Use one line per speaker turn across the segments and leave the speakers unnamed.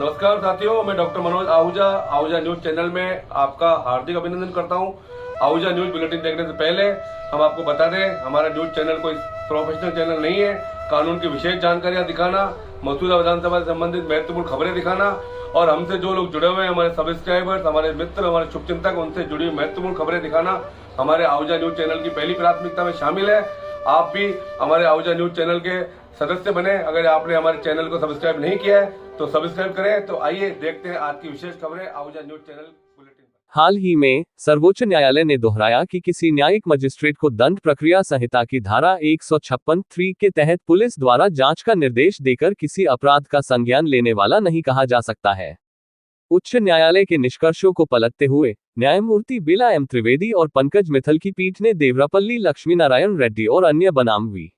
नमस्कार साथियों, मैं doctor Manoj Ahuja Ahuja news channel में आपका हार्दिक अभिनंदन करता हूं। आहूजा न्यूज बुलेटिन देखने से पहले हम आपको बता दें, हमारा न्यूज चैनल कोई प्रोफेशनल चैनल नहीं है। कानून की विशेष जानकारियां दिखाना, मौजूदा विधानसभा से संबंधित महत्वपूर्ण खबरें दिखाना और हमसे जो लोग जुड़े हुए हैं, हमारे सब्सक्राइबर्स, हमारे मित्र, हमारे शुभचिंतक, उनसे जुड़ी हुई महत्वपूर्ण खबरें दिखाना हमारे आहूजा न्यूज चैनल की पहली प्राथमिकता में शामिल है। आप भी हमारे आहूजा न्यूज चैनल के सदस्य बने। अगर आपने हमारे चैनल को सब्सक्राइब नहीं किया है तो सब्सक्राइब करें। तो आइए देखते हैं आज की विशेष खबरें आहूजा न्यूज चैनल बुलेटिन।
हाल ही में सर्वोच्च न्यायालय ने दोहराया कि किसी न्यायिक मजिस्ट्रेट को दंड प्रक्रिया संहिता की धारा 156(3) के तहत पुलिस द्वारा जांच का निर्देश देकर किसी अपराध का संज्ञान लेने वाला नहीं कहा जा सकता है। उच्च न्यायालय के निष्कर्षों को पलटते हुए न्यायमूर्ति बिला एम त्रिवेदी और पंकज मित्तल की पीठ ने देवरापल्ली लक्ष्मी नारायण रेड्डी और अन्य बनाम वी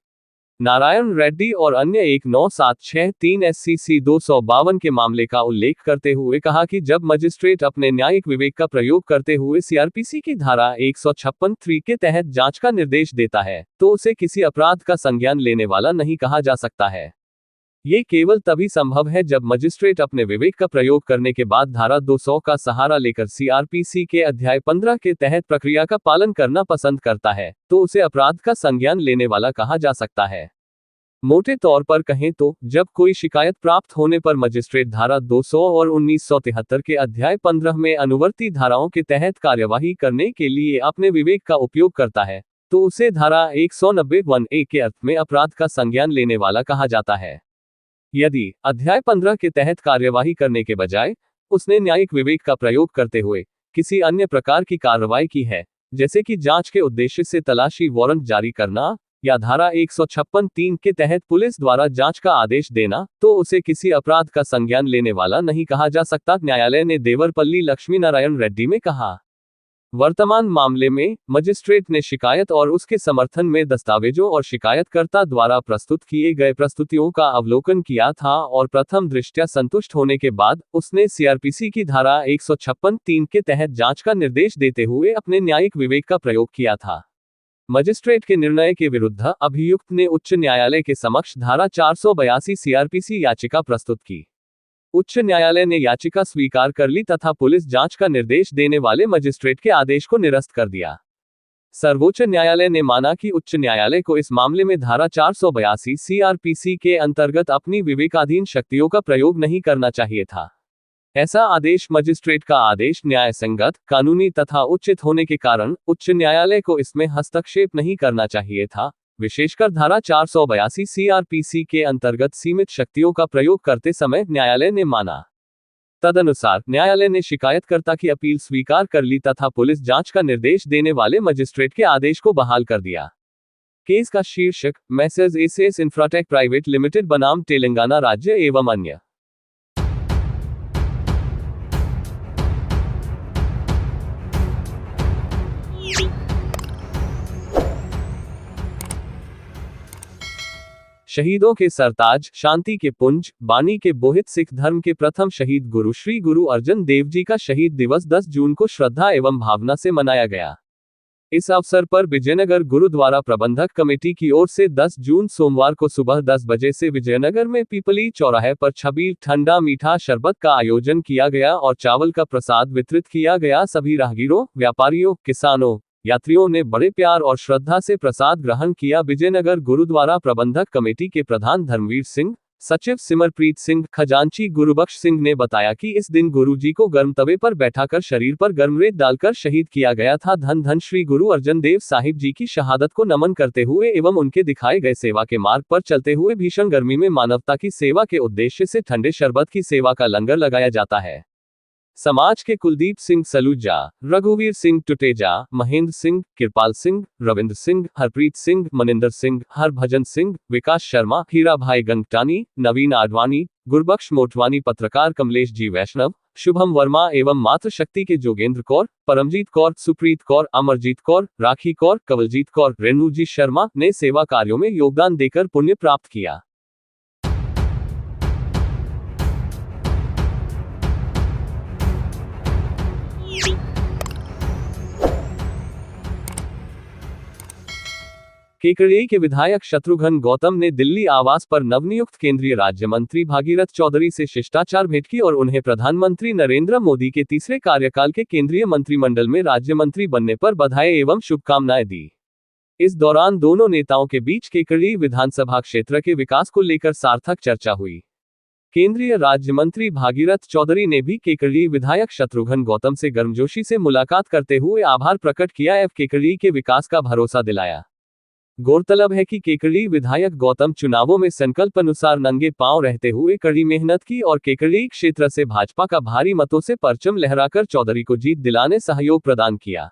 नारायण रेड्डी और अन्य 19763 SCC 252 के मामले का उल्लेख करते हुए कहा कि जब मजिस्ट्रेट अपने न्यायिक विवेक का प्रयोग करते हुए CRPC की धारा 156(3) के तहत जांच का निर्देश देता है तो उसे किसी अपराध का संज्ञान लेने वाला नहीं कहा जा सकता है। ये केवल तभी संभव है जब मजिस्ट्रेट अपने विवेक का प्रयोग करने के बाद धारा 200 का सहारा लेकर CRPC के अध्याय 15 के तहत प्रक्रिया का पालन करना पसंद करता है तो उसे अपराध का संज्ञान लेने वाला कहा जा सकता है। मोटे तौर पर कहें तो जब कोई शिकायत प्राप्त होने पर मजिस्ट्रेट धारा 200 और 1973 के अध्याय 15 में अनुवर्ती धाराओं के तहत कार्यवाही करने के लिए अपने विवेक का उपयोग करता है तो उसे धारा 190(1)(a) के अर्थ में अपराध का संज्ञान लेने वाला कहा जाता है। यदि अध्याय 15 के तहत कार्यवाही करने के बजाय उसने न्यायिक विवेक का प्रयोग करते हुए किसी अन्य प्रकार की कार्रवाई की है, जैसे कि जांच के उद्देश्य से तलाशी वारंट जारी करना या धारा 156(3) के तहत पुलिस द्वारा जांच का आदेश देना, तो उसे किसी अपराध का संज्ञान लेने वाला नहीं कहा जा सकता, न्यायालय ने देवरपल्ली लक्ष्मी नारायण रेड्डी में कहा। वर्तमान मामले में मजिस्ट्रेट ने शिकायत और उसके समर्थन में दस्तावेजों और शिकायतकर्ता द्वारा प्रस्तुत किए गए प्रस्तुतियों का अवलोकन किया था और प्रथम दृष्टया संतुष्ट होने के बाद उसने CRPC की धारा 156(3) के तहत जांच का निर्देश देते हुए अपने न्यायिक विवेक का प्रयोग किया था। मजिस्ट्रेट के निर्णय के विरुद्ध अभियुक्त ने उच्च न्यायालय के समक्ष धारा 482 CRPC याचिका प्रस्तुत की। उच्च न्यायालय ने याचिका स्वीकार कर ली तथा पुलिस जांच का निर्देश देने वाले मजिस्ट्रेट के आदेश को निरस्त कर दिया। सर्वोच्च न्यायालय ने माना कि उच्च न्यायालय को इस मामले में धारा 482 CRPC के अंतर्गत अपनी विवेकाधीन शक्तियों का प्रयोग नहीं करना चाहिए था। ऐसा आदेश मजिस्ट्रेट का आदेश न्याय संगत, कानूनी तथा उचित होने के कारण उच्च न्यायालय को इसमें हस्तक्षेप नहीं करना चाहिए था, विशेषकर धारा 482 CRPC के अंतर्गत सीमित शक्तियों का प्रयोग करते समय न्यायालय ने माना। तदनुसार न्यायालय ने शिकायतकर्ता की अपील स्वीकार कर ली तथा पुलिस जांच का निर्देश देने वाले मजिस्ट्रेट के आदेश को बहाल कर दिया। केस का शीर्षक message SS Infratech private limited बनाम तेलंगाना राज्य एवं अन्य। शहीदों के सरताज, शांति के पुंज, बानी के बोहित सिख धर्म के प्रथम शहीद गुरु श्री गुरु अर्जन देव जी का शहीद दिवस 10 जून को श्रद्धा एवं भावना से मनाया गया। इस अवसर पर विजयनगर गुरुद्वारा प्रबंधक कमेटी की ओर से 10 जून सोमवार को सुबह 10 बजे से विजयनगर में पीपली चौराहे पर छबील, ठंडा मीठा शरबत का आयोजन किया गया और चावल का प्रसाद वितरित किया गया। सभी राहगीरों, व्यापारियों, किसानों, यात्रियों ने बड़े प्यार और श्रद्धा से प्रसाद ग्रहण किया। विजयनगर गुरुद्वारा प्रबंधक कमेटी के प्रधान धर्मवीर सिंह, सचिव सिमरप्रीत सिंह, खजांची गुरुबख्श सिंह ने बताया कि इस दिन गुरु जी को गर्म तवे पर बैठाकर शरीर पर गर्म रेत डालकर शहीद किया गया था। धन धन श्री गुरु अर्जन देव साहिब जी की शहादत को नमन करते हुए एवं उनके दिखाए गए सेवा के मार्ग पर चलते हुए भीषण गर्मी में मानवता की सेवा के उद्देश्य से ठंडे शरबत की सेवा का लंगर लगाया जाता है। समाज के कुलदीप सिंह सलूजा, रघुवीर सिंह टुटेजा, महेंद्र सिंह, कृपाल सिंह, रविंद्र सिंह, हरप्रीत सिंह, मनिंदर सिंह, हरभजन सिंह, विकास शर्मा, हीरा भाई गंगटानी, नवीन आडवाणी, गुरबख्श मोटवानी, पत्रकार कमलेश जी वैष्णव, शुभम वर्मा एवं मातृशक्ति के जोगेंद्र कौर, परमजीत कौर, सुप्रीत कौर, अमरजीत कौर, राखी कौर, कवलजीत कौर, रेणुजी शर्मा ने सेवा कार्यों में योगदान देकर पुण्य प्राप्त किया। केकड़ी के विधायक शत्रुघ्न गौतम ने दिल्ली आवास पर नवनियुक्त केंद्रीय राज्य मंत्री भागीरथ चौधरी से शिष्टाचार भेंट की और उन्हें प्रधानमंत्री नरेंद्र मोदी के तीसरे कार्यकाल के केंद्रीय मंत्रिमंडल में राज्य मंत्री बनने पर बधाई एवं शुभकामनाएं दी। इस दौरान दोनों नेताओं के बीच केकड़ी विधानसभा क्षेत्र के विकास को लेकर सार्थक चर्चा हुई। केंद्रीय राज्य मंत्री भागीरथ चौधरी ने भी केकड़ी विधायक शत्रुघ्न गौतम से गर्मजोशी से मुलाकात करते हुए आभार प्रकट किया एवं केकड़ी के विकास का भरोसा दिलाया। गौरतलब है कि केकड़ी विधायक गौतम चुनावों में संकल्प अनुसार नंगे पांव रहते हुए कड़ी मेहनत की और केकड़ी क्षेत्र से भाजपा का भारी मतों से परचम लहराकर चौधरी को जीत दिलाने सहयोग प्रदान किया।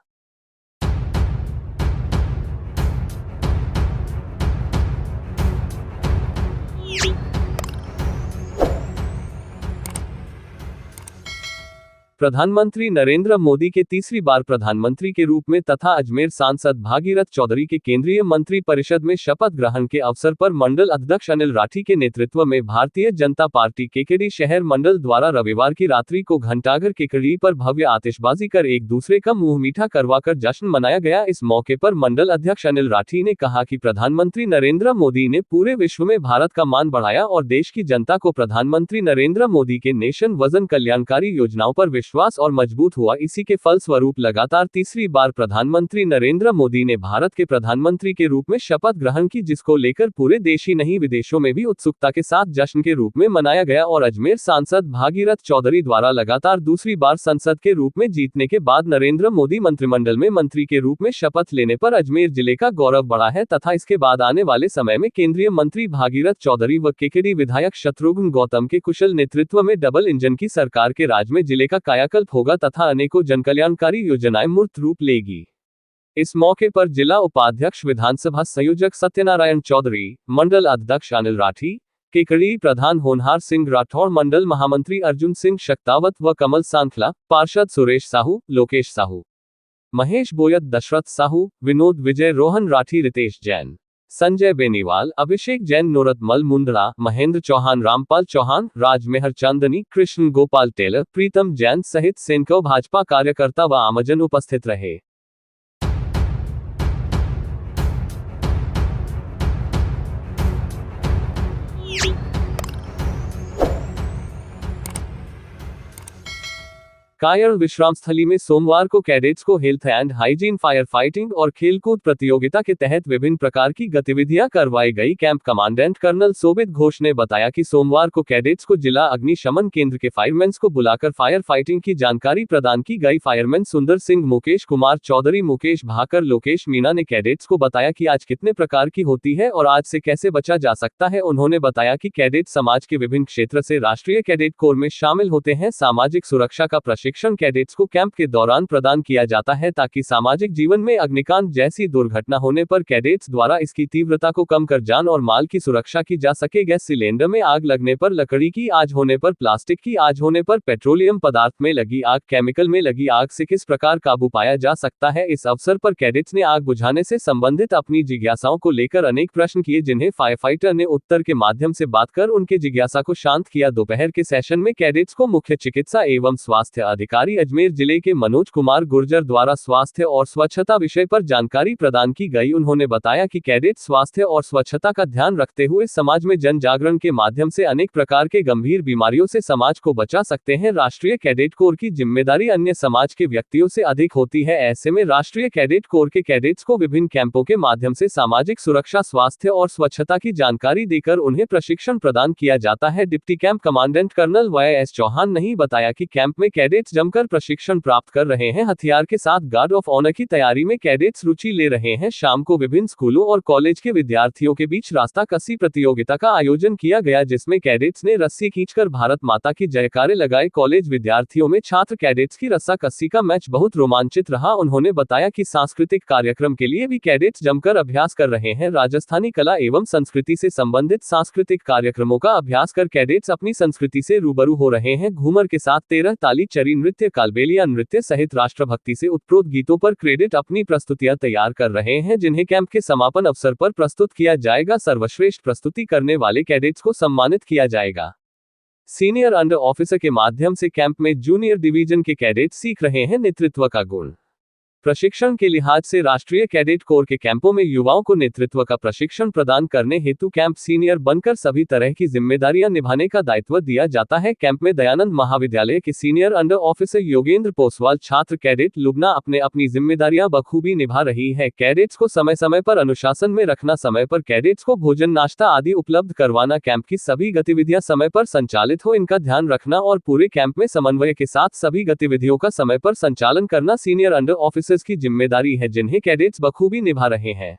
प्रधानमंत्री नरेंद्र मोदी के तीसरी बार प्रधानमंत्री के रूप में तथा अजमेर सांसद भागीरथ चौधरी के केंद्रीय मंत्री परिषद में शपथ ग्रहण के अवसर पर मंडल अध्यक्ष अनिल राठी के नेतृत्व में भारतीय जनता पार्टी केकड़ी शहर मंडल द्वारा रविवार की रात्रि को घंटाघर केकड़ी पर भव्य आतिशबाजी कर एक दूसरे का मुंह मीठा करवाकर जश्न मनाया गया। इस मौके पर मंडल अध्यक्ष अनिल राठी ने कहा कि प्रधानमंत्री नरेंद्र मोदी ने पूरे विश्व में भारत का मान बढ़ाया और देश की जनता को प्रधानमंत्री नरेंद्र मोदी के नेशन वजन कल्याणकारी योजनाओं पर विश्वास और मजबूत हुआ। इसी के फलस्वरूप लगातार तीसरी बार प्रधानमंत्री नरेंद्र मोदी ने भारत के प्रधानमंत्री के रूप में शपथ ग्रहण की, जिसको लेकर पूरे देश ही नहीं विदेशों में भी उत्सुकता के साथ जश्न के रूप में मनाया गया और अजमेर सांसद भागीरथ चौधरी द्वारा लगातार दूसरी बार संसद के रूप में जीतने के बाद नरेंद्र मोदी मंत्रिमंडल में मंत्री के रूप में शपथ लेने पर अजमेर जिले का गौरव बढ़ा है तथा इसके बाद आने वाले समय में केंद्रीय मंत्री भागीरथ चौधरी व केकड़ी विधायक शत्रुघ्न गौतम के कुशल नेतृत्व में डबल इंजन की सरकार के राज में जिले का कायाकल्प होगा तथा अनेकों जनकल्याणकारी योजनाएं मूर्त रूप लेगी। इस मौके पर जिला उपाध्यक्ष विधानसभा संयोजक सत्यनारायण चौधरी, मंडल अध्यक्ष अनिल राठी, केकड़ी प्रधान होनहार सिंह राठौड़, मंडल महामंत्री अर्जुन सिंह शक्तावत व कमल सांखला, पार्षद सुरेश साहू, लोकेश साहू, महेश बोयत, दशरथ साहू, विनोद विजय, रोहन राठी, रितेश जैन, संजय बेनीवाल, अभिषेक जैन, नोरतमल मुंदड़ा, महेंद्र चौहान, रामपाल चौहान, राज मेहर चांदनी, कृष्ण गोपाल टेलर, प्रीतम जैन सहित सैकड़ों भाजपा कार्यकर्ता व आमजन उपस्थित रहे। कायर विश्राम स्थली में सोमवार को कैडेट्स को health and hygiene, fire fighting और खेलकूद प्रतियोगिता के तहत विभिन्न प्रकार की गतिविधियां करवाई गई। कैंप कमांडेंट कर्नल सोबित घोष ने बताया कि सोमवार को कैडेट्स को जिला अग्निशमन केंद्र के फायरमैन को बुलाकर फायर फाइटिंग की जानकारी प्रदान की गई। फायरमैन सुंदर सिंह, मुकेश कुमार चौधरी, मुकेश भाकर, लोकेश मीणा ने कैडेट्स को बताया कि आज कितने प्रकार की होती है और आज से कैसे बचा जा सकता है। उन्होंने बताया कि कैडेट समाज के विभिन्न क्षेत्र से राष्ट्रीय कैडेट कोर में शामिल होते हैं। सामाजिक सुरक्षा का प्रशिक्षण कैडेट्स को कैंप के दौरान प्रदान किया जाता है ताकि सामाजिक जीवन में अग्निकांड जैसी दुर्घटना होने पर कैडेट्स द्वारा इसकी तीव्रता को कम कर जान और माल की सुरक्षा की जा सके। गैस सिलेंडर में आग लगने पर, लकड़ी की आग होने पर, प्लास्टिक की आग होने पर, पेट्रोलियम पदार्थ में लगी आग, केमिकल में लगी आग से किस प्रकार काबू पाया जा सकता है। इस अवसर पर कैडेट्स ने आग बुझाने से संबंधित अपनी जिज्ञासाओं को लेकर अनेक प्रश्न किए, जिन्हें फायर फाइटर ने उत्तर के माध्यम से बात कर उनके जिज्ञासा को शांत किया। दोपहर के सेशन में कैडेट्स को मुख्य चिकित्सा एवं स्वास्थ्य अधिकारी अजमेर जिले के मनोज कुमार गुर्जर द्वारा स्वास्थ्य और स्वच्छता विषय पर जानकारी प्रदान की गई। उन्होंने बताया कि कैडेट स्वास्थ्य और स्वच्छता का ध्यान रखते हुए समाज में जन जागरण के माध्यम से अनेक प्रकार के गंभीर बीमारियों से समाज को बचा सकते हैं। राष्ट्रीय कैडेट कोर की जिम्मेदारी अन्य समाज के व्यक्तियों से अधिक होती है। ऐसे में राष्ट्रीय कैडेट कोर के कैडेट्स को विभिन्न कैंपों के माध्यम से सामाजिक सुरक्षा, स्वास्थ्य और स्वच्छता की जानकारी देकर उन्हें प्रशिक्षण प्रदान किया जाता है। Deputy camp commandant colonel YS Chauhan ने बताया कि कैंप में कैडेट्स जमकर प्रशिक्षण प्राप्त कर रहे हैं। हथियार के साथ गार्ड ऑफ ऑनर की तैयारी में कैडेट्स रुचि ले रहे हैं। शाम को विभिन्न स्कूलों और कॉलेज के विद्यार्थियों के बीच रास्ता कसी प्रतियोगिता का आयोजन किया गया, जिसमें कैडेट्स ने रस्सी खींचकर भारत माता की जयकारे लगाए। कॉलेज विद्यार्थियों में छात्र कैडेट्स की रस्सा कस्सी का मैच बहुत रोमांचित रहा। उन्होंने बताया कि सांस्कृतिक कार्यक्रम के लिए भी कैडेट्स जमकर अभ्यास कर रहे हैं। राजस्थानी कला एवं संस्कृति से संबंधित सांस्कृतिक कार्यक्रमों का अभ्यास कर कैडेट्स अपनी संस्कृति से रूबरू हो रहे हैं। घूमर के साथ 13 ताली, चरी नृत्य, कालबेलिया नृत्य सहित राष्ट्रभक्ति से उत्प्रोत गीतों पर कैडेट अपनी प्रस्तुतियां तैयार कर रहे हैं, जिन्हें कैंप के समापन अवसर पर प्रस्तुत किया जाएगा। सर्वश्रेष्ठ प्रस्तुति करने वाले कैडेट्स को सम्मानित किया जाएगा। सीनियर अंडर ऑफिसर के माध्यम से कैंप में जूनियर डिवीजन के कैडेट सीख रहे हैं नेतृत्व का गुण। प्रशिक्षण के लिहाज से राष्ट्रीय कैडेट कोर के कैंपों में युवाओं को नेतृत्व का प्रशिक्षण प्रदान करने हेतु कैंप सीनियर बनकर सभी तरह की जिम्मेदारियां निभाने का दायित्व दिया जाता है। कैंप में दयानंद महाविद्यालय के senior under officer Yogendra Poswal, छात्र कैडेट लुबना अपनी जिम्मेदारियां बखूबी निभा रही है। कैडेट्स को समय समय पर अनुशासन में रखना, समय पर कैडेट्स को भोजन, नाश्ता आदि उपलब्ध करवाना, कैंप की सभी गतिविधियां समय पर संचालित हो इनका ध्यान रखना और पूरे कैंप में समन्वय के साथ सभी गतिविधियों का समय पर संचालन करना सीनियर अंडर ऑफिसर्स की जिम्मेदारी है, जिन्हें कैडेट्स बखूबी निभा रहे हैं।